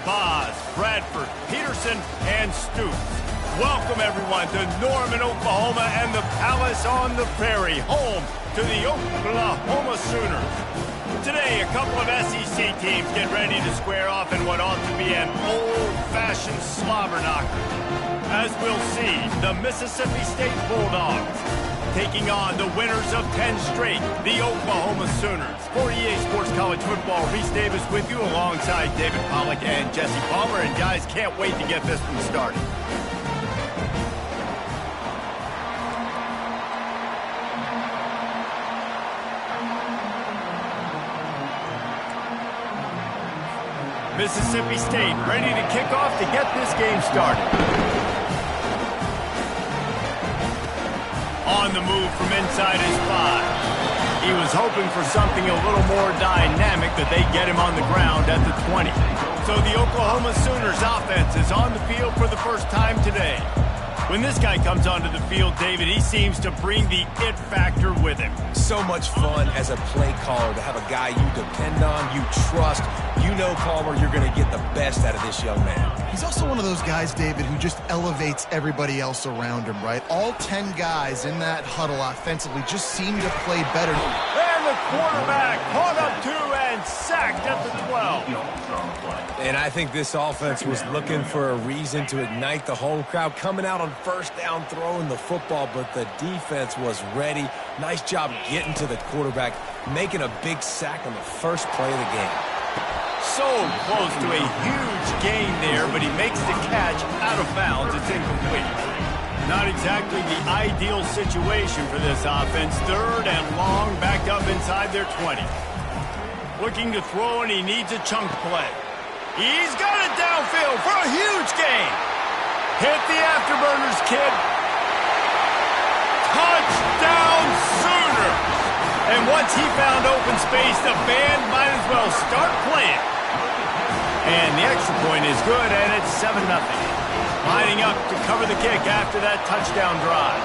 Boz, Bradford, Peterson, and Stoops. Welcome, everyone, to Norman, Oklahoma, and the Palace on the Prairie, home to the Oklahoma Sooners. Today, a couple of SEC teams get ready to square off in what ought to be an old-fashioned slobber knocker. As we'll see, the Mississippi State Bulldogs taking on the winners of 10 straight, the Oklahoma Sooners. For EA Sports College Football, Reese Davis with you alongside David Pollack and Jesse Palmer. And guys, can't wait to get this one started. Mississippi State ready to kick off to get this game started. On the move from inside his 5. He was hoping for something a little more dynamic, that they get him on the ground at the 20. So the Oklahoma Sooners offense is on the field for the first time today. When this guy comes onto the field, David, he seems to bring the it factor with him. So much fun as a play caller to have a guy you depend on, you trust. You know, Palmer, you're going to get the best out of this young man. He's also one of those guys, David, who just elevates everybody else around him, right? All 10 guys in that huddle offensively just seem to play better. And the quarterback caught up to and sacked at the 12. And I think this offense was looking for a reason to ignite the home crowd, coming out on first down, throwing the football, but the defense was ready. Nice job getting to the quarterback, making a big sack on the first play of the game. So close to a huge gain there, but he makes the catch out of bounds. It's incomplete. Not exactly the ideal situation for this offense. Third and long, backed up inside their 20. Looking to throw, and he needs a chunk play. He's got it downfield for a huge gain. Hit the afterburners, kid. Touchdown, Sooners! And once he found open space, the band might as well start playing. And the extra point is good, and it's 7-0. Lining up to cover the kick after that touchdown drive.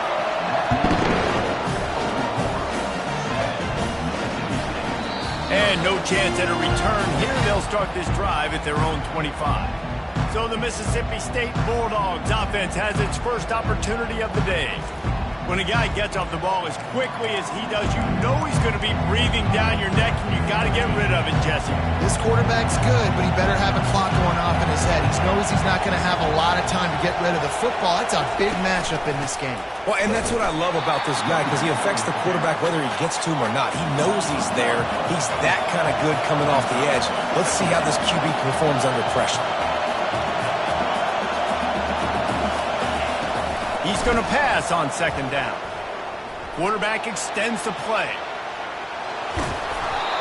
And no chance at a return here. They'll start this drive at their own 25. So the Mississippi State Bulldogs offense has its first opportunity of the day. When a guy gets off the ball as quickly as he does, you know he's going to be breathing down your neck, and you got to get rid of it, Jesse. This quarterback's good, but he better have a clock going off in his head. He knows he's not going to have a lot of time to get rid of the football. That's a big matchup in this game. Well, and that's what I love about this guy, because he affects the quarterback whether he gets to him or not. He knows he's there. He's that kind of good coming off the edge. Let's see how this QB performs under pressure. He's going to pass on second down. Quarterback extends the play.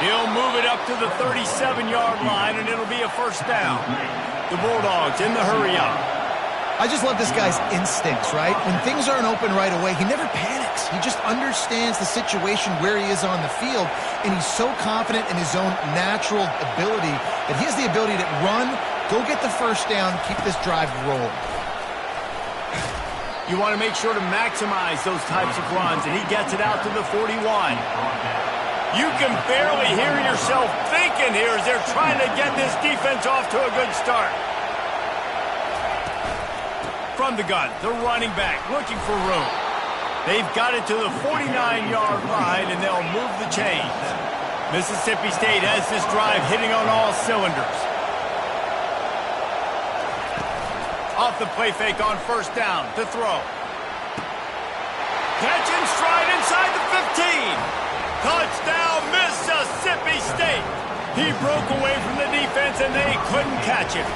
He'll move it up to the 37-yard line, and it'll be a first down. The Bulldogs in the hurry-up. I just love this guy's instincts, right? When things aren't open right away, he never panics. He just understands the situation where he is on the field, and he's so confident in his own natural ability that he has the ability to run, go get the first down, keep this drive rolling. You want to make sure to maximize those types of runs, and he gets it out to the 41. You can barely hear yourself thinking here as they're trying to get this defense off to a good start. From the gun, the running back looking for room. They've got it to the 49-yard line, and they'll move the chains. Mississippi State has this drive hitting on all cylinders. Off the play fake on first down to throw. Catch in stride inside the 15. Touchdown, Mississippi State. He broke away from the defense, and they couldn't catch him.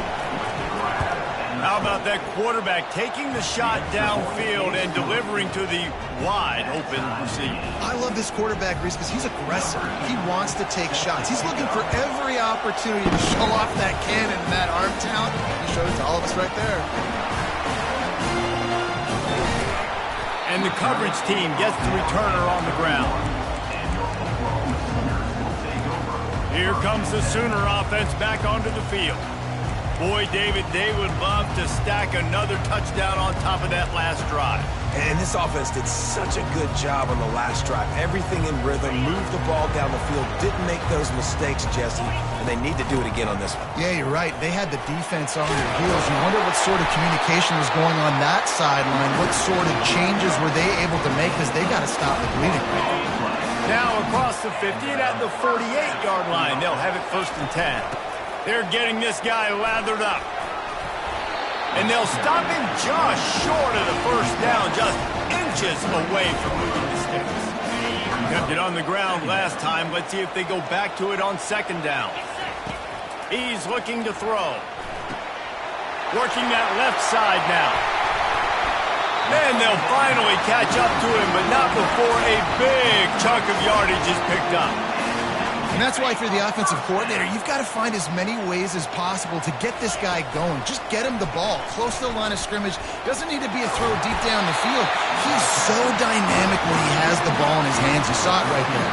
How about that quarterback taking the shot downfield and delivering to the wide-open receiver? I love this quarterback, Reese, because he's aggressive. He wants to take shots. He's looking for every opportunity to show off that cannon and that arm talent. He showed it to all of us right there. And the coverage team gets the returner on the ground. Here comes the Sooner offense back onto the field. Boy, David, they would love to stack another touchdown on top of that last drive. And this offense did such a good job on the last drive. Everything in rhythm, moved the ball down the field, didn't make those mistakes, Jesse, and they need to do it again on this one. Yeah, you're right. They had the defense on their heels. You wonder what sort of communication was going on that sideline. What sort of changes were they able to make, because they got to stop the bleeding. Now across the 50 and at the 48-yard line, they'll have it 1st and 10. They're getting this guy lathered up. And they'll stop him just short of the first down, just inches away from moving the sticks. Kept it on the ground last time. Let's see if they go back to it on 2nd down. He's looking to throw. Working that left side now. And they'll finally catch up to him, but not before a big chunk of yardage is picked up. And that's why, for the offensive coordinator, you've got to find as many ways as possible to get this guy going. Just get him the ball close to the line of scrimmage. Doesn't need to be a throw deep down the field. He's so dynamic when he has the ball in his hands. You saw it right there.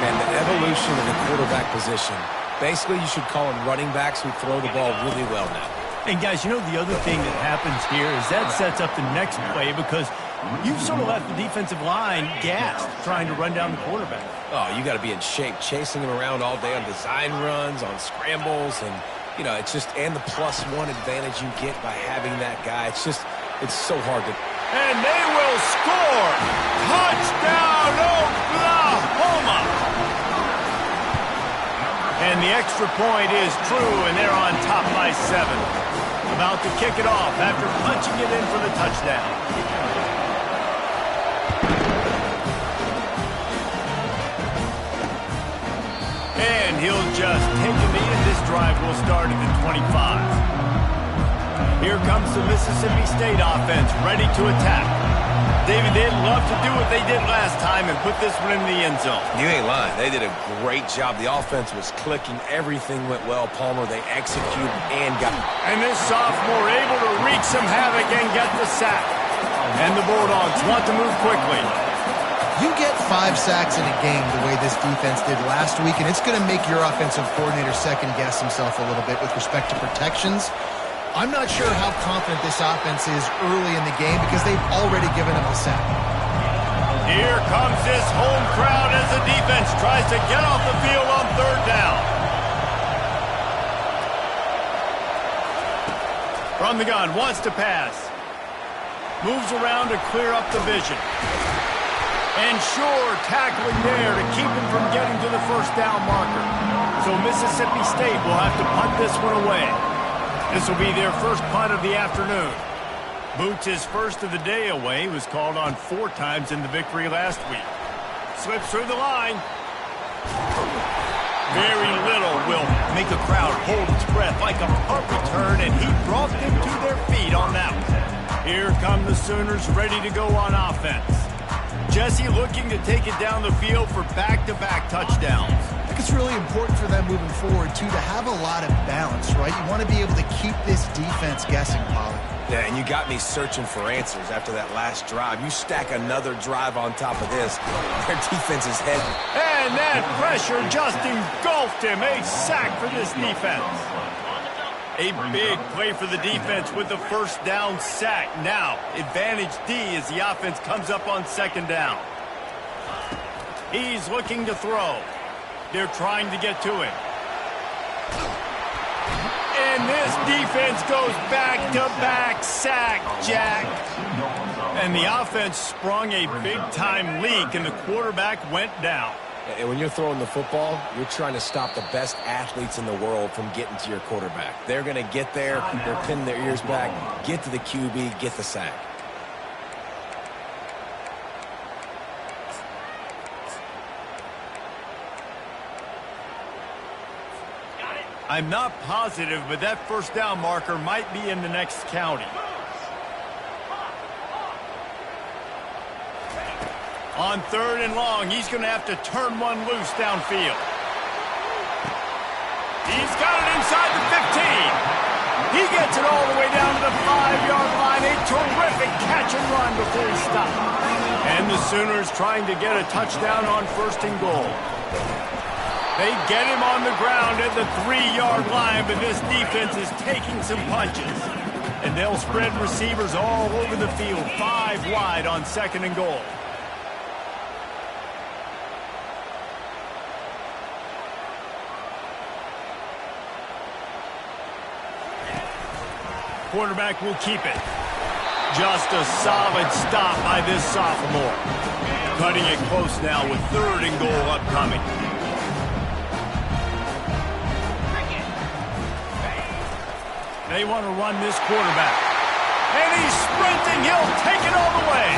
And the evolution of the quarterback position. Basically, you should call them running backs who throw the ball really well now. And guys, you know, the other thing that happens here is that sets up the next play, because you've sort of left the defensive line gassed trying to run down the quarterback. Oh, you got to be in shape, chasing him around all day on design runs, on scrambles, and, you know, it's just, and the +1 advantage you get by having that guy. It's just, it's so hard to. And they will score! Touchdown, Oklahoma! And the extra point is true, and they're on top by 7. About to kick it off after punching it in for the touchdown. And he'll just take a knee, and this drive will start at the 25. Here comes the Mississippi State offense, ready to attack. David, they'd love to do what they did last time and put this one in the end zone. You ain't lying. They did a great job. The offense was clicking. Everything went well, Palmer. They executed and got. And this sophomore able to wreak some havoc and get the sack. And the Bulldogs want to move quickly. You get 5 sacks in a game the way this defense did last week, and it's going to make your offensive coordinator second-guess himself a little bit with respect to protections. I'm not sure how confident this offense is early in the game, because they've already given him a sack. Here comes this home crowd as the defense tries to get off the field on 3rd down. From the gun, wants to pass. Moves around to clear up the vision. And sure, tackling there to keep him from getting to the 1st down marker. So Mississippi State will have to punt this one away. This will be their first punt of the afternoon. Boots' first of the day away. He was called on 4 times in the victory last week. Slips through the line. Very little will make the crowd hold its breath, like a punt return, and he brought them to their feet on that one. Here come the Sooners, ready to go on offense. Jesse looking to take it down the field for back-to-back touchdowns. I think it's really important for them moving forward, too, to have a lot of balance, right? You want to be able to keep this defense guessing, Pollard. Yeah, and you got me searching for answers after that last drive. You stack another drive on top of this, their defense is heavy. And that pressure just engulfed him. A sack for this defense. A big play for the defense with the 1st down sack. Now, advantage D as the offense comes up on 2nd down. He's looking to throw. They're trying to get to him. And this defense goes back-to-back sack, Jack. And the offense sprung a big-time leak, and the quarterback went down. And when you're throwing the football, you're trying to stop the best athletes in the world from getting to your quarterback. They're going to get there, they're pinning their ears back, get to the QB, get the sack. I'm not positive, but that 1st down marker might be in the next county. On 3rd and long, he's going to have to turn one loose downfield. He's got it inside the 15. He gets it all the way down to the 5-yard line. A terrific catch and run before he stopped. And the Sooners trying to get a touchdown on 1st and goal. They get him on the ground at the 3-yard line, but this defense is taking some punches. And they'll spread receivers all over the field, 5 wide on 2nd and goal. Quarterback will keep it. Just a solid stop by this sophomore. Cutting it close now with 3rd and goal upcoming. They want to run this quarterback. And he's sprinting. He'll take it all the way.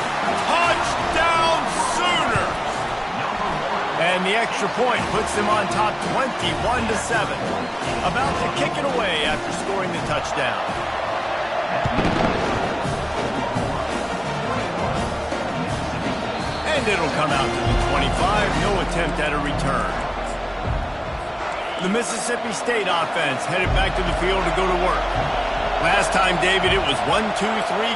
Touchdown Sooner. And the extra point puts them on top 21-7. About to kick it away after scoring the touchdown. And it'll come out to the 25. No attempt at a return. The Mississippi State offense headed back to the field to go to work. Last time, David, it was 1-2-3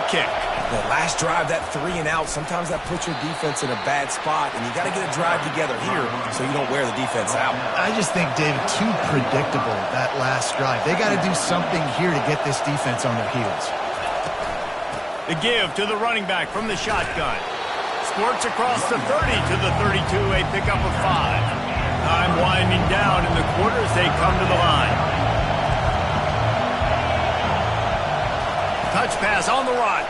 kick. The last drive, that 3 and out, sometimes that puts your defense in a bad spot, and you got to get a drive together here so you don't wear the defense out. I just think, David, too predictable, that last drive. They got to do something here to get this defense on their heels. The give to the running back from the shotgun. Squirts across the 30 to the 32, a pickup of 5. Time winding down in the quarter as they come to the line. Touch pass on the run.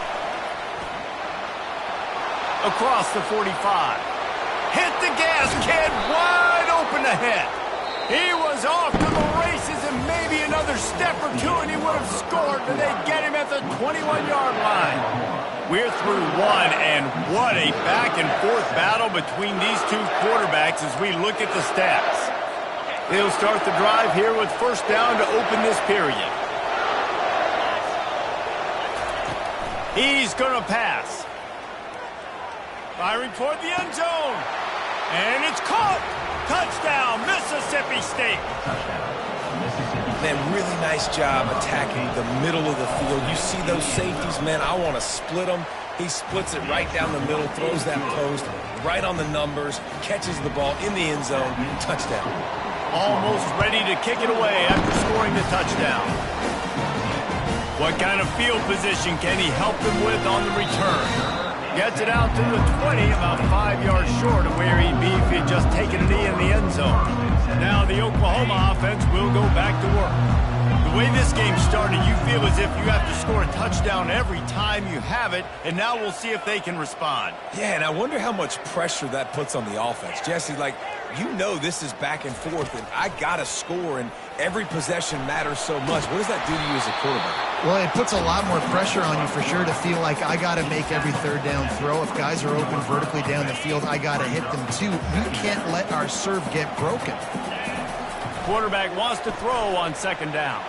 Across the 45. Hit the gas, kid, wide open ahead. He was off to the races and maybe another step or two and he would have scored, but they get him at the 21-yard line. We're through 1, and what a back-and-forth battle between these two quarterbacks as we look at the stats. They'll start the drive here with 1st down to open this period. He's going to pass. Firing toward the end zone. And it's caught. Touchdown, Mississippi State. Man, really nice job attacking the middle of the field. You see those safeties, man, I want to split them. He splits it right down the middle, throws that post, right on the numbers, catches the ball in the end zone, touchdown. Almost ready to kick it away after scoring the touchdown. What kind of field position can he help them with on the return? Gets it out to the 20, about 5 yards short of where he'd be if he had just taken a knee in the end zone. Now the Oklahoma offense will go back to work. The way this game started, you feel as if you have to score a touchdown every time you have it, and now we'll see if they can respond. Yeah, and I wonder how much pressure that puts on the offense. Jesse, like, you know this is back and forth, and I got to score, and every possession matters so much. What does that do to you as a quarterback? Well, it puts a lot more pressure on you for sure to feel like I got to make every 3rd down throw. If guys are open vertically down the field, I got to hit them too. You can't let our serve get broken. Quarterback wants to throw on 2nd down.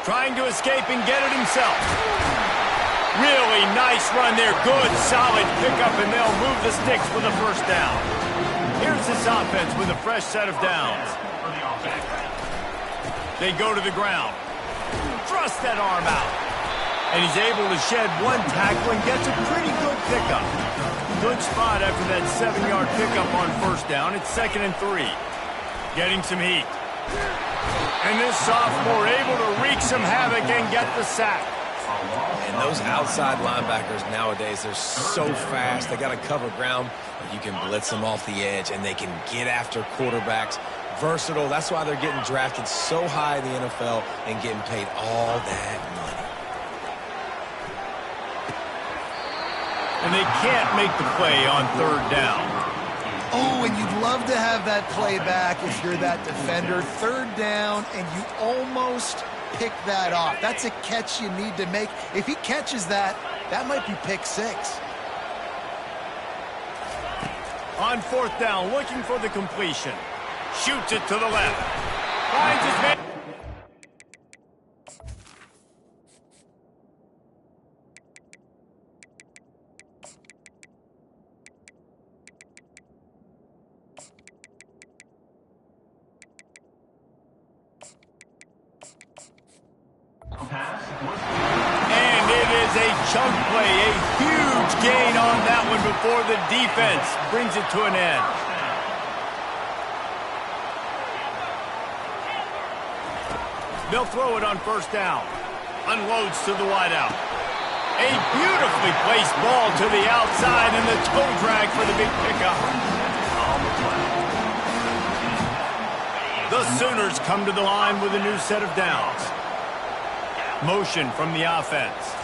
Trying to escape and get it himself. Really nice run there. Good, solid pickup, and they'll move the sticks for the 1st down. Here's this offense with a fresh set of downs. They go to the ground. Thrust that arm out. And he's able to shed 1 tackle and gets a pretty good pickup. Good spot after that 7-yard pickup on 1st down. It's 2nd and 3. Getting some heat. And this sophomore able to wreak some havoc and get the sack. And those outside linebackers nowadays, they're so fast. They got to cover ground. You can blitz them off the edge, and they can get after quarterbacks. Versatile. That's why they're getting drafted so high in the NFL and getting paid all that money. And they can't make the play on 3rd down. Oh, and you'd love to have that play back if you're that defender. 3rd down, and you almost pick that off. That's a catch you need to make. If he catches that, that might be pick 6. On 4th down, looking for the completion. Shoots it to the left. Finds his man. And it is a chunk play, a huge gain on that one before the defense brings it to an end. They'll throw it on 1st down. Unloads to the wideout. A beautifully placed ball to the outside, and the toe drag for the big pickup. The Sooners come to the line with a new set of downs. Motion from the offense.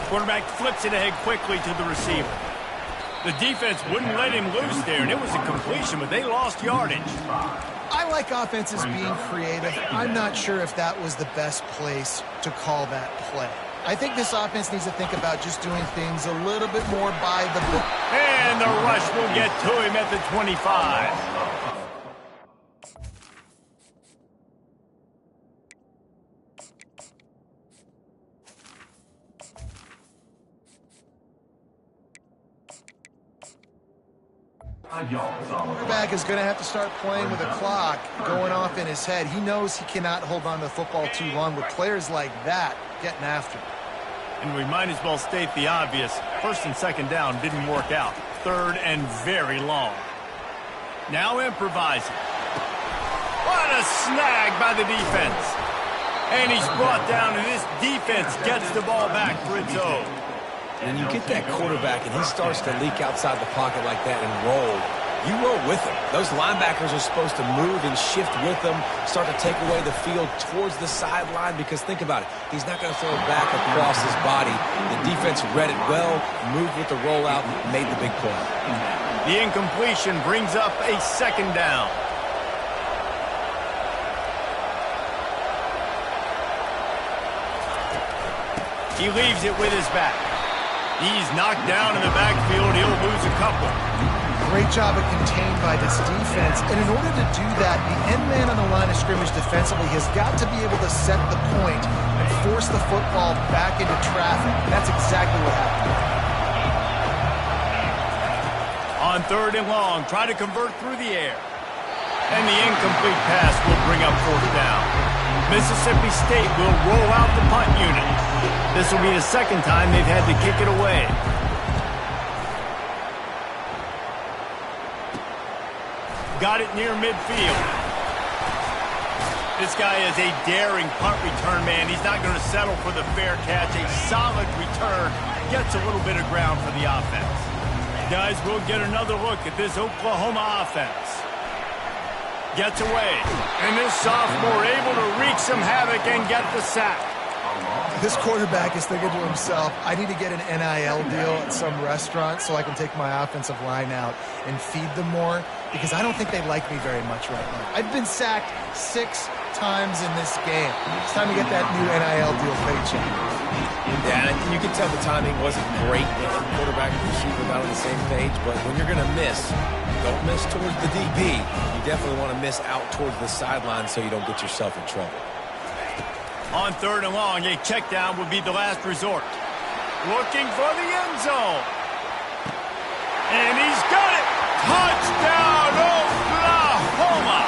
Quarterback flips it ahead quickly to the receiver. The defense wouldn't let him loose there, and it was a completion, but they lost yardage. I like offenses being creative. I'm not sure if that was the best place to call that play. I think this offense needs to think about just doing things a little bit more by the book. And the rush will get to him at the 25. Quarterback is going to have to start playing with a clock going off in his head. He knows he cannot hold on to the football too long with players like that getting after him. And we might as well state the obvious. First and second down didn't work out. Third and very long. Now improvising. What a snag by the defense. And he's brought down, and this defense gets the ball back for its own. When you get that quarterback and he starts to leak outside the pocket like that and roll, you roll with him. Those linebackers are supposed to move and shift with him, start to take away the field towards the sideline, because think about it. He's not going to throw it back across his body. The defense read it well, moved with the rollout, made the big play. The incompletion brings up a second down. He leaves it with his back. He's knocked down in the backfield. He'll lose a couple. Great job of contained by this defense. And in order to do that, the end man on the line of scrimmage defensively has got to be able to set the point and force the football back into traffic. And that's exactly what happened. On third and long, try to convert through the air. And the incomplete pass will bring up fourth down. Mississippi State will roll out the punt unit. This will be the second time they've had to kick it away. Got it near midfield. This guy is a daring punt return man. He's not going to settle for the fair catch. A solid return. Gets a little bit of ground for the offense. Guys, we'll get another look at this Oklahoma offense. Gets away. And this sophomore able to wreak some havoc and get the sack. This quarterback is thinking to himself, I need to get an NIL deal at some restaurant so I can take my offensive line out and feed them more, because I don't think they like me very much right now. I've been sacked 6 times in this game. It's time to get that new NIL deal paycheck. Yeah, and you can tell the timing wasn't great. The quarterback and receiver not on the same page, but when you're going to miss, don't miss towards the DB. You definitely want to miss out towards the sideline so you don't get yourself in trouble. On third and long, a check down would be the last resort. Looking for the end zone. And he's got it. Touchdown, Oklahoma.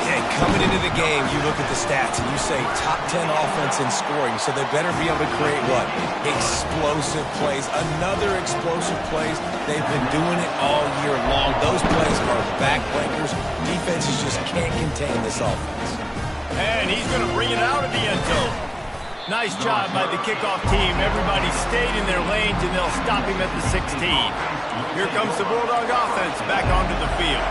Yeah, coming into the game, you look at the stats and you say top 10 offense in scoring, so they better be able to create what? Explosive plays. Another explosive plays. They've been doing it all year long. Those plays are backbreakers. Defenses just can't contain this offense. And he's going to bring it out of the end zone. Nice job by the kickoff team. Everybody stayed in their lanes, and they'll stop him at the 16. Here comes the Bulldog offense back onto the field.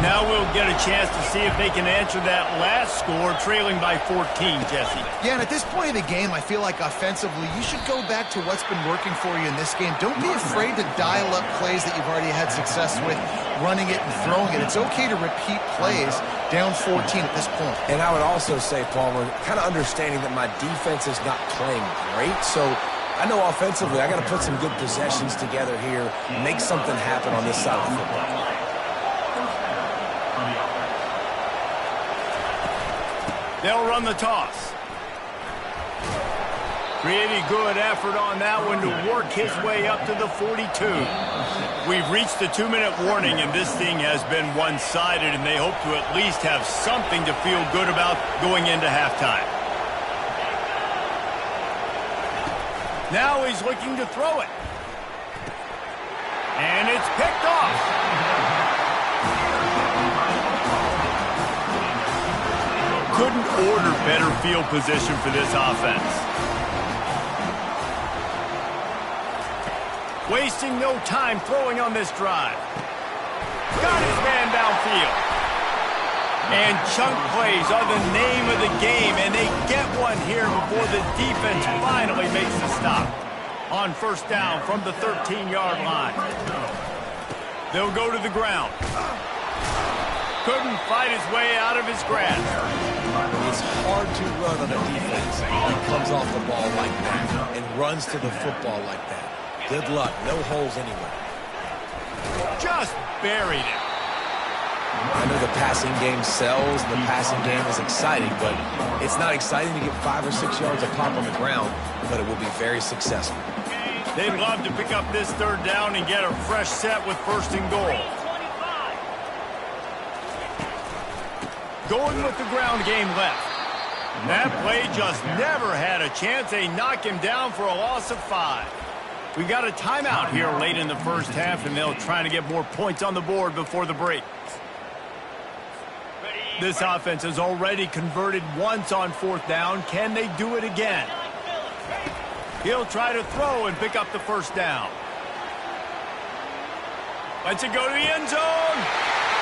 Now we'll get a chance to see if they can answer that last score, trailing by 14, Jesse. Yeah, and at this point in the game, I feel like offensively, you should go back to what's been working for you in this game. Don't be afraid to dial up plays that you've already had success with, running it and throwing it. It's okay to repeat plays down 14 at this point. And I would also say, Palmer, kind of understanding that my defense is not playing great, so I know offensively I got to put some good possessions together here, make something happen on this side of the football. They'll run the toss. Pretty good effort on that one to work his way up to the 42. We've reached the 2-minute warning, and this thing has been one-sided, and they hope to at least have something to feel good about going into halftime. Now he's looking to throw it. And it's picked off. couldn't order better field position for this offense. Wasting no time throwing on this drive. Got his man downfield. And chunk plays are the name of the game, and they get one here before the defense finally makes the stop. On first down from the 13-yard line. They'll go to the ground. Couldn't fight his way out of his grasp. It's hard to run on a defense that comes off the ball like that and runs to the football like that. Good luck. No holes anywhere. Just buried it. I know the passing game sells, the passing game is exciting, but it's not exciting to get 5 or 6 yards of pop on the ground, but it will be very successful. They'd love to pick up this third down and get a fresh set with first and goal. Going with the ground game left. That play just never had a chance. They knock him down for a loss of 5. We got a timeout here late in the first half, and they'll try to get more points on the board before the break. This offense has already converted once on fourth down. Can they do it again? He'll try to throw and pick up the first down. Lets it go to the end zone.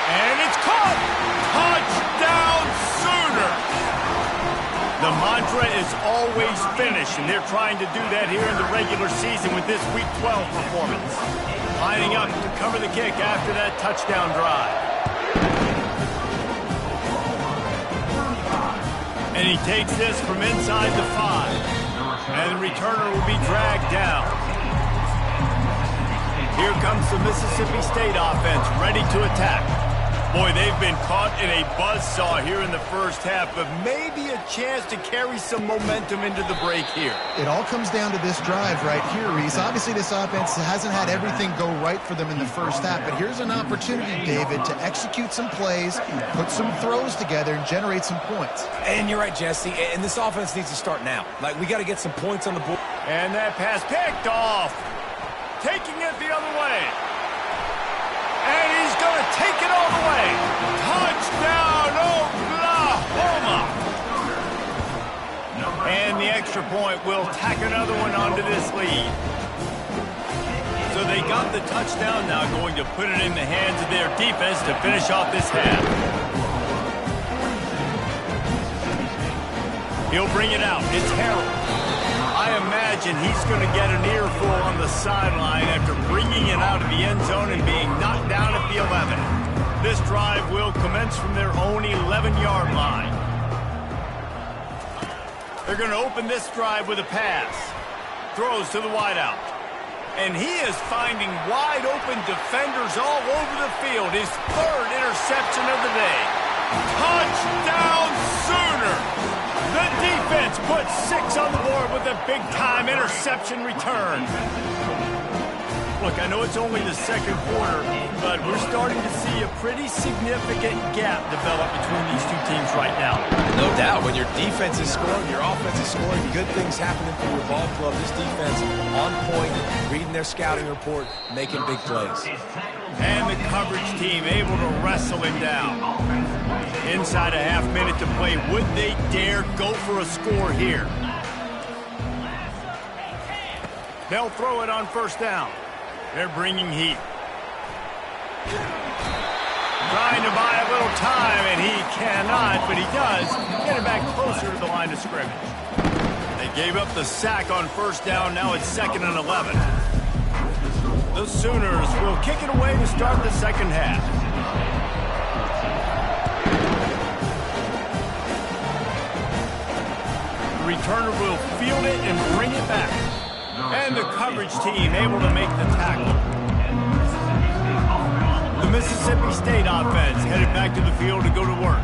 And it's caught. Touchdown Sooners. The mantra is always finish, and they're trying to do that here in the regular season with this Week 12 performance. Lining up to cover the kick after that touchdown drive. And he takes this from inside the 5. And the returner will be dragged down. Here comes the Mississippi State offense, ready to attack. Boy, they've been caught in a buzzsaw here in the first half, but maybe a chance to carry some momentum into the break here. It all comes down to this drive right here, Reese. Obviously, this offense hasn't had everything go right for them in the first half, but here's an opportunity, David, to execute some plays, put some throws together, and generate some points. And you're right, Jesse, and this offense needs to start now. Like, we got to get some points on the board. And that pass picked off. Taking it the other way. And he's going to take it all the way. Touchdown, Oklahoma. And the extra point will tack another one onto this lead. So they got the touchdown, now going to put it in the hands of their defense to finish off this half. He'll bring it out. It's Harold. I imagine he's going to get an earful on the sideline after bringing it out of the end zone and being knocked down at the 11. This drive will commence from their own 11-yard line. They're going to open this drive with a pass. Throws to the wideout. And he is finding wide-open defenders all over the field. His third interception of the day. Touchdown Sooners! The defense puts 6 on the board with a big-time interception return. Look, I know it's only the second quarter, but we're starting to see a pretty significant gap develop between these two teams right now. No doubt. When your defense is scoring, your offense is scoring, good things happening for your ball club. This defense on point, reading their scouting report, making big plays. And the coverage team able to wrestle him down. Inside a half minute to play. Would they dare go for a score here? They'll throw it on first down. They're bringing heat. Trying to buy a little time, and he cannot, but he does get it back closer to the line of scrimmage. They gave up the sack on first down. Now it's 2nd and 11. The Sooners will kick it away to start the second half. The returner will field it and bring it back. And the coverage team able to make the tackle. The Mississippi State offense headed back to the field to go to work.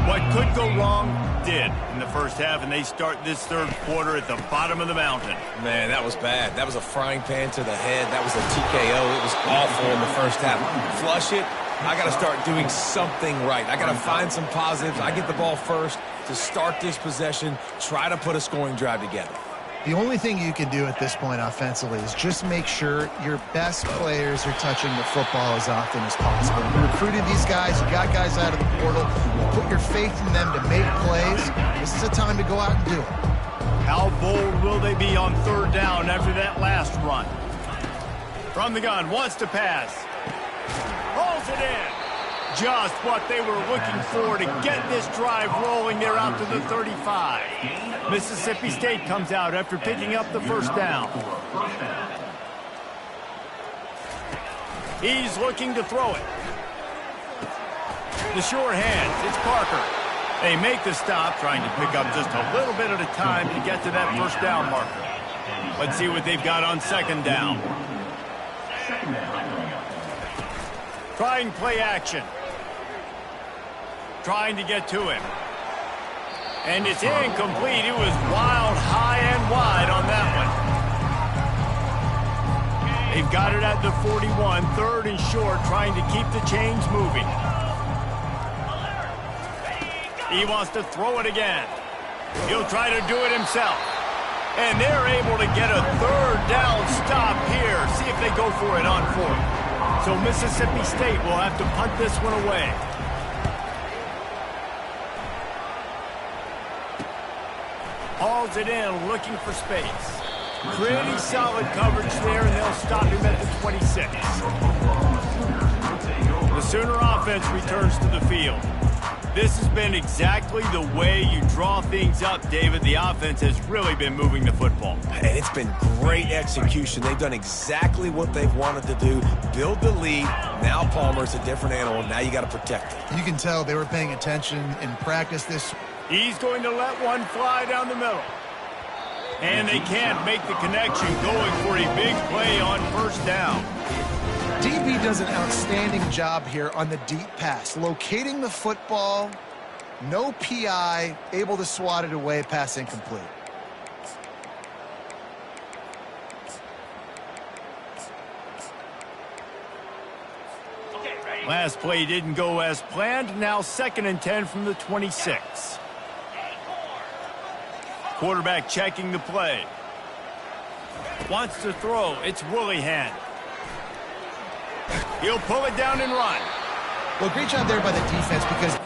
What could go wrong did in the first half, and they start this third quarter at the bottom of the mountain. Man, that was bad. That was a frying pan to the head. That was a TKO. It was awful in the first half. Flush it. I got to start doing something right. I got to find some positives. I get the ball first to start this possession, try to put a scoring drive together. The only thing you can do at this point offensively is just make sure your best players are touching the football as often as possible. You recruited these guys, you got guys out of the portal, you put your faith in them to make plays. This is a time to go out and do it. How bold will they be on third down after that last run? From the gun, wants to pass. Pulls it in. Just what they were looking for to get this drive rolling. They're out to the 35. Mississippi State comes out after picking up the first down. He's looking to throw it. The sure hands, it's Parker. They make the stop, trying to pick up just a little bit at a time to get to that first down marker. Let's see what they've got on second down. Trying play action. Trying to get to him. And it's incomplete. It was wild, high and wide on that one. They've got it at the 41, third and short, trying to keep the chains moving. He wants to throw it again. He'll try to do it himself. And they're able to get a third down stop here. See if they go for it on fourth. So Mississippi State will have to punt this one away. Hauls it in, looking for space. Pretty solid coverage there, and they'll stop him at the 26. The Sooner offense returns to the field. This has been exactly the way you draw things up, David. The offense has really been moving the football. And it's been great execution. They've done exactly what they've wanted to do. Build the lead. Now Palmer's a different animal. Now you got to protect it. You can tell they were paying attention in practice this. He's going to let one fly down the middle. And they can't make the connection, going for a big play on first down. DB does an outstanding job here on the deep pass, locating the football, no PI, able to swat it away, pass incomplete. Last play didn't go as planned. Now 2nd and 10 from the 26. Quarterback checking the play. Wants to throw. It's Willihan. He'll pull it down and run. Well, great job there by the defense because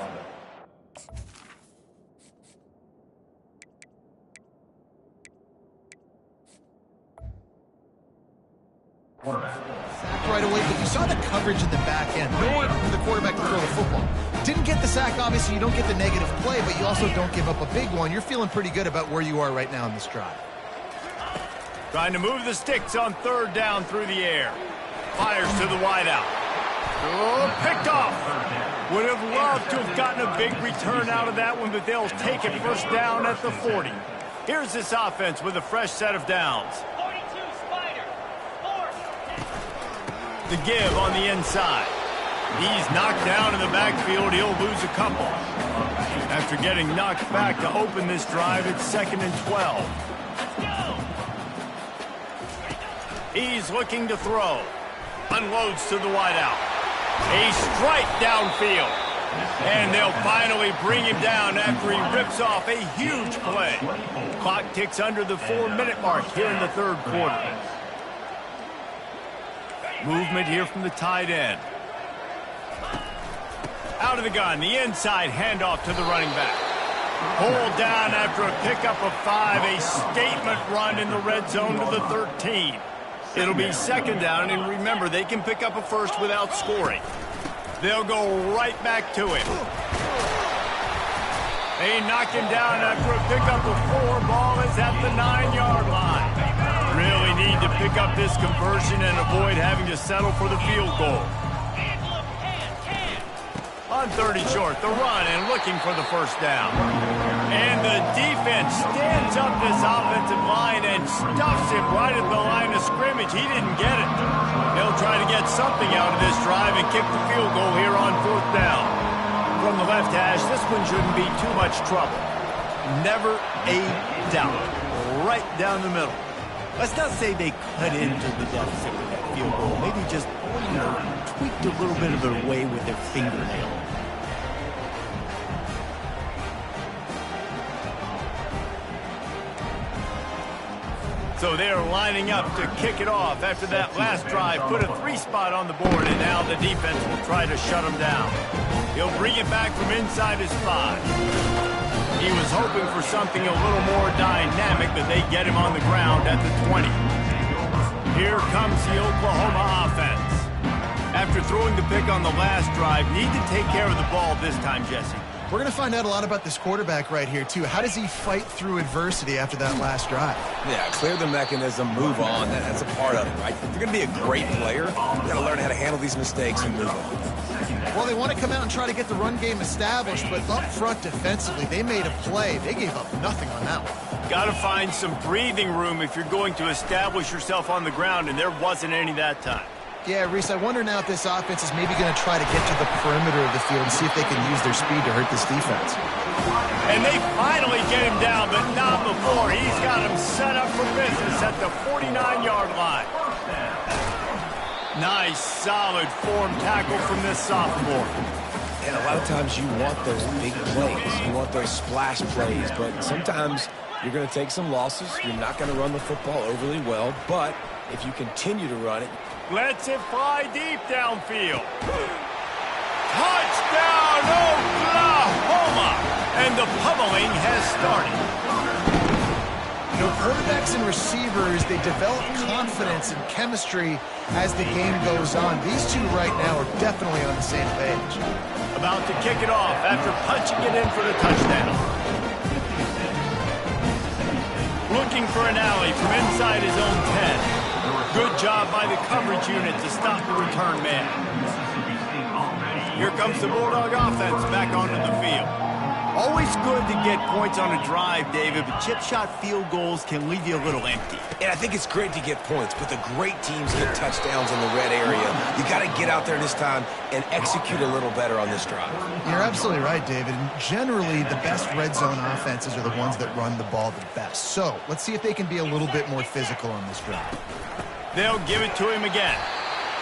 sacked right away, but you saw the coverage in the back end. Nowhere for the quarterback to throw the football. Didn't get the sack, obviously. You don't get the negative play, but you also don't give up a big one. You're feeling pretty good about where you are right now in this drive. Trying to move the sticks on third down through the air. Fires to the wideout. Oh, picked off. Would have loved to have gotten a big return out of that one, but they'll take it first down at the 40. Here's this offense with a fresh set of downs. The give on the inside. He's knocked down in the backfield. He'll lose a couple. After getting knocked back to open this drive, it's 2nd and 12. He's looking to throw. Unloads to the wideout. A strike downfield. And they'll finally bring him down after he rips off a huge play. Clock ticks under the 4-minute mark here in the third quarter. Movement here from the tight end. Out of the gun, the inside handoff to the running back. Pulled down after a pickup of 5, a statement run in the red zone to the 13. It'll be 2nd down, and remember, they can pick up a first without scoring. They'll go right back to him. They knock him down after a pickup of 4. Ball is at the 9-yard line. Really need to pick up this conversion and avoid having to settle for the field goal. On 30 short, the run and looking for the first down. And the defense stands up this offensive line and stuffs him right at the line of scrimmage. He didn't get it. They'll try to get something out of this drive and kick the field goal here on 4th down. From the left hash, this one shouldn't be too much trouble. Never a doubt. Right down the middle. Let's not say they cut into the deficit with that field goal. Maybe just, tweaked a little bit of their way with their fingernail. So they're lining up to kick it off after that last drive. Put a 3-spot on the board, and now the defense will try to shut him down. He'll bring it back from inside his 5. He was hoping for something a little more dynamic, but they get him on the ground at the 20. Here comes the Oklahoma offense. After throwing the pick on the last drive, need to take care of the ball this time, Jesse. We're going to find out a lot about this quarterback right here, too. How does he fight through adversity after that last drive? Yeah, clear the mechanism, move on. That's a part of it, right? If you're going to be a great player, you got to learn how to handle these mistakes and move on. Well, they want to come out and try to get the run game established, but up front defensively, they made a play. They gave up nothing on that one. Got to find some breathing room if you're going to establish yourself on the ground, and there wasn't any that time. Yeah, Reese, I wonder now if this offense is maybe going to try to get to the perimeter of the field and see if they can use their speed to hurt this defense. And they finally get him down, but not before. He's got him set up for business at the 49-yard line. Nice, solid form tackle from this sophomore. And a lot of times you want those big plays. You want those splash plays, but sometimes you're going to take some losses. You're not going to run the football overly well, but if you continue to run it, lets it fly deep downfield. Touchdown, Oklahoma! And the pummeling has started. You know, quarterbacks and receivers, they develop confidence and chemistry as the game goes on. These two right now are definitely on the same page. About to kick it off after punching it in for the touchdown. Looking for an alley from inside his own 10. Good job by the coverage unit to stop the return man. Here comes the Bulldog offense back onto the field. Always good to get points on a drive, David, but chip shot field goals can leave you a little empty. And I think it's great to get points, but the great teams get touchdowns in the red area. You got to get out there this time and execute a little better on this drive. You're absolutely right, David. And generally, the best red zone offenses are the ones that run the ball the best. So let's see if they can be a little bit more physical on this drive. They'll give it to him again.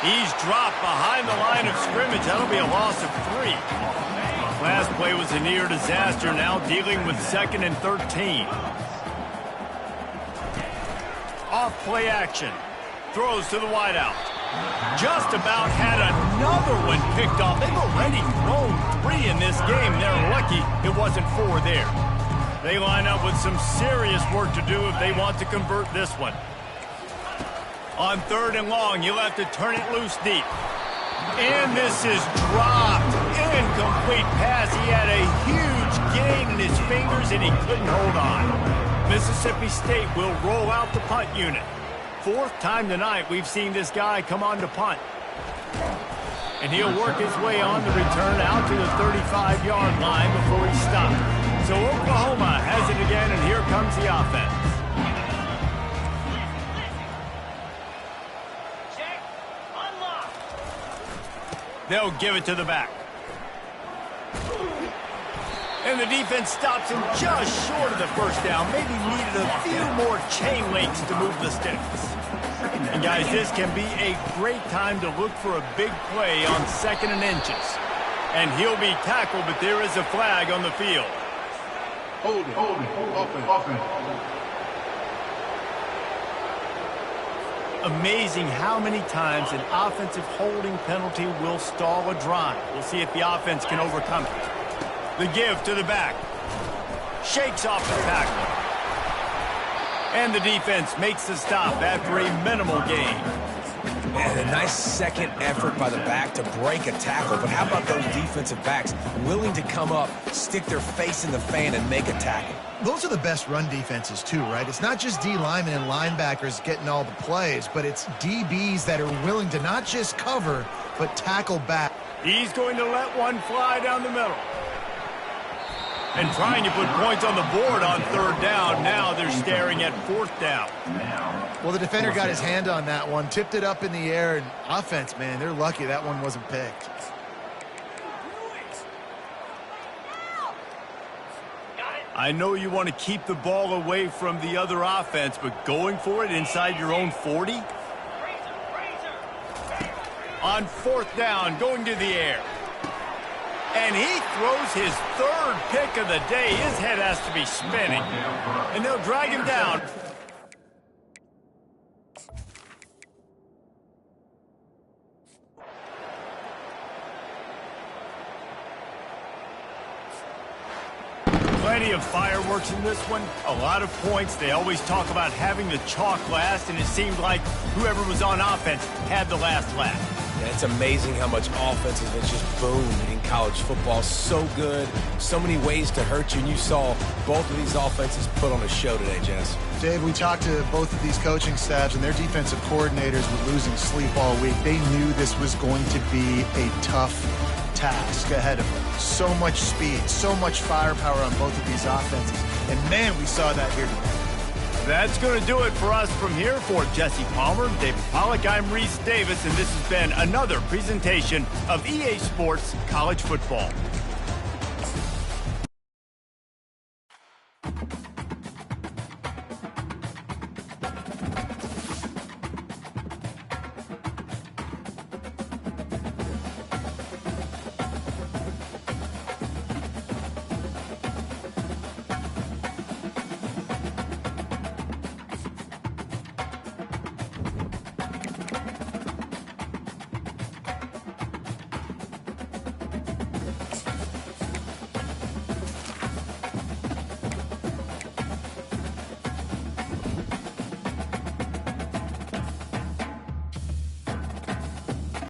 He's dropped behind the line of scrimmage. That'll be a loss of 3. Last play was a near disaster. Now dealing with 2nd and 13. Off play action. Throws to the wideout. Just about had another one picked off. They've already thrown 3 in this game. They're lucky it wasn't 4 there. They line up with some serious work to do if they want to convert this one. On 3rd and long, you'll have to turn it loose deep. And this is dropped. Incomplete pass. He had a huge gain in his fingers, and he couldn't hold on. Mississippi State will roll out the punt unit. 4th time tonight we've seen this guy come on to punt. And he'll work his way on the return out to the 35-yard line before he stopped. So Oklahoma has it again, and here comes the offense. They'll give it to the back. And the defense stops him just short of the first down. Maybe needed a few more chain links to move the sticks. And guys, this can be a great time to look for a big play on 2nd and inches. And he'll be tackled, but there is a flag on the field. Hold it. Offense. Amazing how many times an offensive holding penalty will stall a drive. We'll see if the offense can overcome it. The give to the back. Shakes off the tackle. And the defense makes the stop after a minimal gain. And a nice second effort by the back to break a tackle. But how about those defensive backs willing to come up, stick their face in the fan, and make a tackle? Those are the best run defenses, too, right? It's not just D linemen and linebackers getting all the plays, but it's DBs that are willing to not just cover, but tackle back. He's going to let one fly down the middle. And trying to put points on the board on 3rd down. Now they're staring at 4th down. Well, the defender got his hand on that one, tipped it up in the air, and offense, man, they're lucky that one wasn't picked. I know you want to keep the ball away from the other offense, but going for it inside your own 40? On 4th down, going to the air. And he throws his 3rd pick of the day. His head has to be spinning. And they'll drag him down. Plenty of fireworks in this one, a lot of points. They always talk about having the chalk last, and it seemed like whoever was on offense had the last laugh. Yeah, it's amazing how much offense has just boomed in college football. So good, so many ways to hurt you, and you saw both of these offenses put on a show today, Jess. Dave, we talked to both of these coaching staffs, and their defensive coordinators were losing sleep all week. They knew this was going to be a tough task ahead of them. So much speed, so much firepower on both of these offenses. And, man, we saw that here today. That's going to do it for us from here. For Jesse Palmer, David Pollack, I'm Reese Davis, and this has been another presentation of EA Sports College Football.